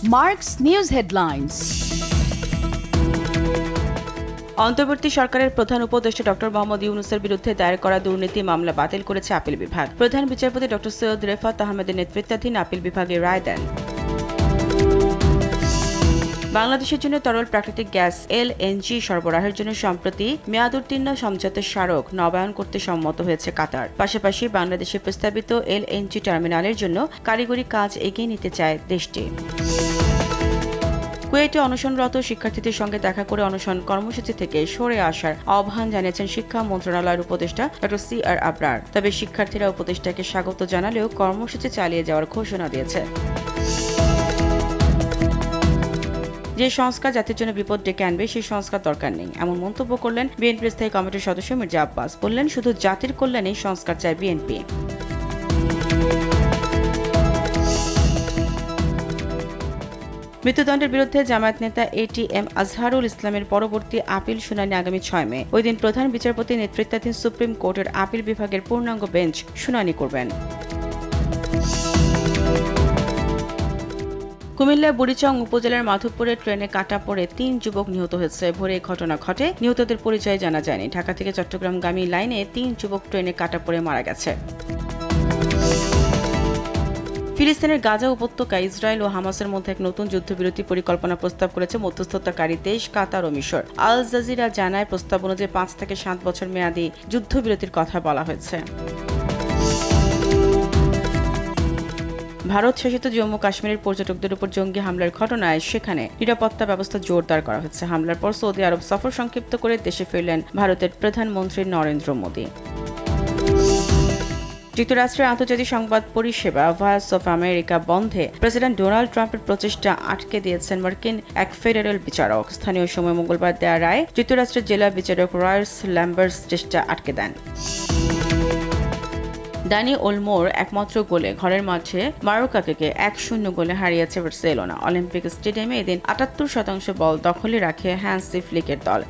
Mark's News Headlines. অন্তর্বর্তী সরকারের প্রধান উপদেষ্টা ডক্টর মোহাম্মদ ইউনূসের বিরুদ্ধে দায়ের করা দুর্নীতি মামলা বাতিল করেছে আপিল বিভাগ। প্রধান বিচারপতি ডক্টর সৈয়দ রেফাত আহমেদের নেতৃত্বাধীন আপিল বিভাগে রায় দেন। বাংলাদেশের জন্য তরল প্রাকৃতিক গ্যাস এলএনজি সরবরাহের জন্য সম্প্রতি মেয়াদোত্তীর্ণ সমঝোতা স্মারক নবায়ন করতে সম্মত হয়েছে কাতার। পাশাপাশি বাংলাদেশে প্রস্তাবিত এলএনজি টার্মিনালের জন্য কারিগরি কাজ এগিয়ে নিতে চায় দেশটি। কুয়েটে অনশনরত শিক্ষার্থীদের সঙ্গে দেখা করে অনশন কর্মসূচি থেকে সরে আসার আহ্বান জানিয়েছেন শিক্ষা মন্ত্রণালয়ের উপদেষ্টা ডক্টর CR আবরার। তবে শিক্ষার্থীরা উপদেষ্টাকে স্বাগত জানালেও কর্মসূচি চালিয়ে যাওয়ার ঘোষণা দিয়েছে। যে সংস্কার জাতির জন্য বিপদ ডেকে আনবে সেই সংস্কার দরকার নেই, এমন মন্তব্য করলেন বিএনপির স্থায়ী কমিটির সদস্য মির্জা আব্বাস। বললেন, শুধু জাতির কল্যাণেই সংস্কার চায় বিএনপি। মৃত্যুদণ্ডের বিরুদ্ধে জামায়াত নেতা ATM আজহারুল ইসলামের পরবর্তী আপিল শুনানি আগামী 6 মে। ওই দিন প্রধান বিচারপতি নেতৃত্বাধীন সুপ্রিম কোর্টের আপিল বিভাগের পূর্ণাঙ্গ বেঞ্চ শুনানি করবেন। কুমিল্লার বুড়িচং উপজেলার মাধবপুরে ট্রেনে কাটা পড়ে 3 যুবক নিহত হয়েছে। ভোরে এই ঘটনা ঘটে। নিহতদের পরিচয় জানা যায়নি। ঢাকা থেকে চট্টগ্রামগামী লাইনে 3 যুবক ট্রেনে কাটা পড়ে মারা গেছে। ফিলিস্তিনের গাজা উপত্যকায় ইসরায়েল ও হামাসের মধ্যে এক নতুন যুদ্ধবিরতি পরিকল্পনা প্রস্তাব করেছে মধ্যস্থতাকারী দেশ কাতার ও মিশর। আল জাজিরা জানায়, প্রস্তাব অনুযায়ী 5 থেকে 7 বছর মেয়াদী যুদ্ধবিরতির কথা বলা হয়েছে। ভারত শাসিত জম্মু কাশ্মীরের পর্যটকদের উপর জঙ্গি হামলার ঘটনায় সেখানে নিরাপত্তা ব্যবস্থা জোরদার করা হচ্ছে। হামলার পর সৌদি আরব সফর সংক্ষিপ্ত করে দেশে ফিরলেন ভারতের প্রধানমন্ত্রী নরেন্দ্র মোদী। যুক্তরাষ্ট্রের আন্তর্জাতিক সংবাদ পরিষেবা ভয়েস অফ আমেরিকা বন্ধে প্রেসিডেন্ট ডোনাল্ড ট্রাম্পের প্রচেষ্টা আটকে দিয়েছেন মার্কিন এক ফেডারেল বিচারক। স্থানীয় সময় মঙ্গলবার দেয়া রায় যুক্তরাষ্ট্রের জেলা বিচারক রয়ার্স ল্যাম্বার্স চেষ্টা আটকে দেন। দানি ওলমোর একমাত্র গোলে ঘরের মাঠে মারোকাকে 1-0 গোলে হারিয়েছে বার্সেলোনা। অলিম্পিক স্টেডিয়ামে এদিন 78% বল দখলে রাখে হ্যান্সি ফ্লিকের দল।